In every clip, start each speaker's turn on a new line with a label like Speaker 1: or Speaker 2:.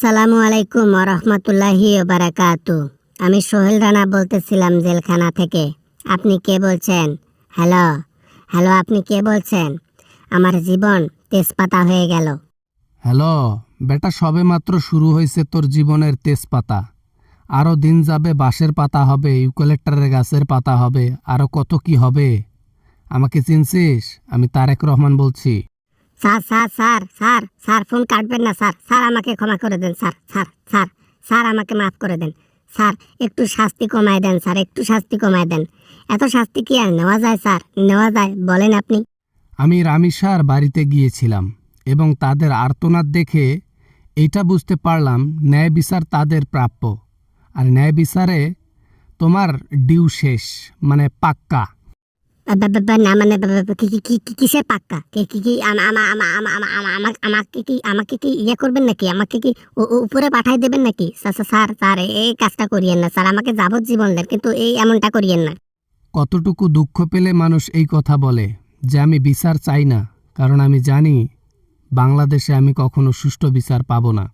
Speaker 1: আসসালামু আলাইকুম রহমতুল্লাহি বারাকাতু। আমি সোহেল রানা বলতেছিলাম জেলখানা থেকে। আপনি কে বলছেন? হ্যালো হ্যালো, আপনি কে বলছেন? আমার জীবন তেজপাতা হয়ে গেল।
Speaker 2: হ্যালো বেটা, সবে মাত্র শুরু হয়েছে তোর জীবনের তেজপাতা। আরও দিন যাবে বাঁশের পাতা হবে, ইউক্যালিপটাসের গাছের পাতা হবে, আরও কত কি হবে। আমাকে চিনছিস? আমি তারেক রহমান বলছি।
Speaker 1: Sir sir sir sir sir phone কাটবেন না স্যার। স্যার আমাকে ক্ষমা করে দেন স্যার। স্যার স্যার স্যার আমাকে মাফ করে দেন স্যার। একটু শাস্তি কমায় দেন স্যার, একটু শাস্তি কমায় দেন। এত শাস্তি কি আর নেওয়া যায় স্যার? নেওয়া যায়? বলেন আপনি।
Speaker 2: আমি রামিসার বাড়িতে গিয়েছিলাম এবং তাদের আর্তনাদ দেখে এইটা বুঝতে পারলাম ন্যায় বিচার তাদের প্রাপ্য। আর ন্যায় বিচারে তোমার ডিউ শেষ, মানে পাক্কা।
Speaker 1: না মানে কিসের পাক্কা? আমাকে কি ইয়ে করবেন নাকি? আমাকে কি উপরে পাঠাই দেবেন নাকি? স্যার স্যার এই কাজটা করিয়েন না স্যার। আমাকে যাবজ্জীবন দেন, কিন্তু এই এমনটা করিয়েন না।
Speaker 2: কতটুকু দুঃখ পেলে মানুষ এই কথা বলে যে আমি বিচার চাই না, কারণ আমি জানি বাংলাদেশে আমি কখনো সুষ্ঠু বিচার পাবো না।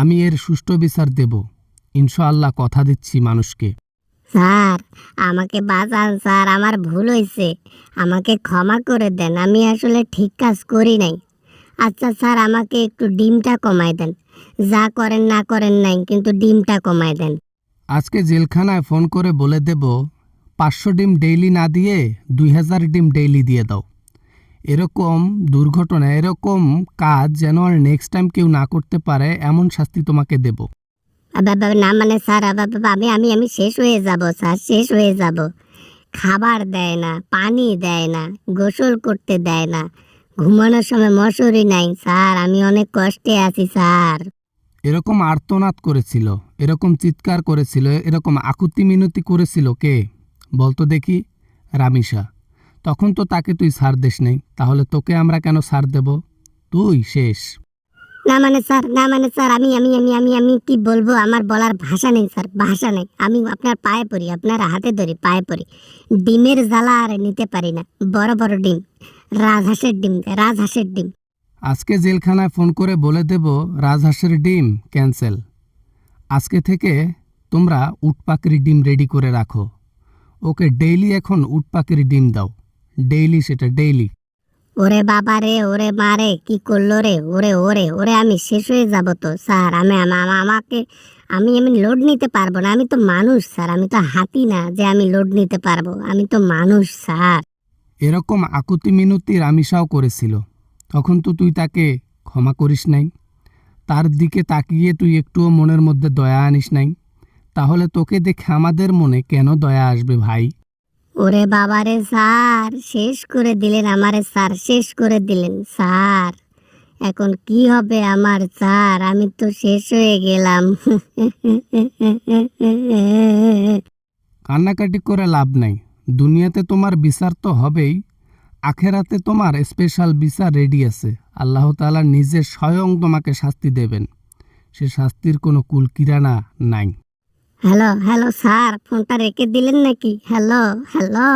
Speaker 2: আমি এর সুষ্ঠু বিচার দেব, ইনশাআল্লাহ, কথা দিচ্ছি মানুষকে।
Speaker 1: স্যার আমাকে বাঁচান স্যার, আমার ভুল হয়েছে, আমাকে ক্ষমা করে দেন। আমি আসলে ঠিক কাজ করি নাই। আচ্ছা স্যার, আমাকে একটু ডিমটা কমায় দেন। যা করেন না করেন নাই, কিন্তু ডিমটা কমায় দেন।
Speaker 2: আজকে জেলখানায় ফোন করে বলে দেব 500 ডিম ডেইলি না দিয়ে 2000 ডিম ডেইলি দিয়ে দাও। এরকম দুর্ঘটনা, এরকম কাজ যেন আর নেক্সট টাইম কেউ না করতে পারে, এমন শাস্তি তোমাকে দেব।
Speaker 1: না মানে স্যার, আমি আমি আমি শেষ হয়ে যাব স্যার, শেষ হয়ে যাব। খাবার দেয় না, পানি দেয় না, গোসল করতে দেয় না, ঘুমানোর সময় মশারি নাই স্যার। আমি অনেক কষ্টে আছি স্যার।
Speaker 2: এরকম আর্তনাদ করেছিল, এরকম চিৎকার করেছিল, এরকম আকুতি মিনতি করেছিল কে বলতো দেখি? রামিসা। তখন তো তাকে তুই ছাড় দিস নাই, তাহলে তোকে আমরা কেন ছাড় দেব? তুই শেষ।
Speaker 1: না মানে স্যার, না মানে স্যার, আমি আমি আমি আমি আমি কি বলবো? আমার বলার ভাষা নেই স্যার, ভাষা নেই। আমি আপনার পায়ে পড়ি, আপনার হাতে ধরি, পায়ে পড়ি। ডিমের জ্বালা আর নিতে পারি না। বড় বড় ডিম, রাজহাঁসের ডিম, রাজহাঁসের ডিম।
Speaker 2: আজকে জেলখানায় ফোন করে বলে দেব রাজহাঁসের ডিম ক্যান্সেল। আজকে থেকে তোমরা উটপাখির ডিম রেডি করে রাখো। ওকে ডেইলি এখন উটপাখির ডিম দাও, ডেইলি, সেটা ডেইলি।
Speaker 1: ওরে বাবা রে, ওরে মা রে, কি করলো রে? ওরে ওরে ওরে, আমি শেষ হয়ে যাব তো স্যার। আমাকে আমি আমি লোড নিতে পারবো না। আমি তো মানুষ স্যার, আমি তো হাতি না যে আমি লোড নিতে পারবো। আমি তো মানুষ স্যার।
Speaker 2: এরকম আকুতি মিনতি রামিসাও করেছিল, তখন তো তুই তাকে ক্ষমা করিস নাই। তার দিকে তাকিয়ে তুই একটুও মনের মধ্যে দয়া আনিস নাই। তাহলে তোকে দেখে আমাদের মনে কেন দয়া আসবে ভাই?
Speaker 1: ওরে বাবা রে স্যার, শেষ করে দিলেন আমারে স্যার, শেষ করে দিলেন স্যার। এখন কি হবে আমার স্যার? আমি তো শেষ হয়ে গেলাম।
Speaker 2: কান্নাকাটি করে লাভ নাই। দুনিয়াতে তোমার বিচার তো হবেই, আখেরাতে তোমার স্পেশাল বিচার রেডি আছে। আল্লাহ তাআলা নিজে স্বয়ং তোমাকে শাস্তি দেবেন, সে শাস্তির কোনো কুল কিরানা নাই।
Speaker 1: হ্যালো হ্যালো স্যার, ফোনটা রেখে দিলেন নাকি? হ্যালো হ্যালো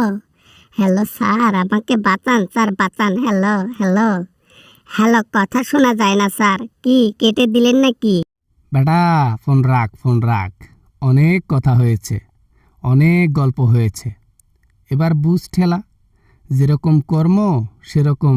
Speaker 1: হ্যালো স্যার, আমাকে বাঁচান স্যার, বাঁচান। হ্যালো হ্যালো হ্যালো, কথা শোনা যায় না স্যার। কি কেটে দিলেন নাকি?
Speaker 2: বেটা, ফোন রাখ, ফোন রাখ। অনেক কথা হয়েছে, অনেক গল্প হয়েছে। এবার বুঝ ঠেলা, যেরকম কর্ম সেরকম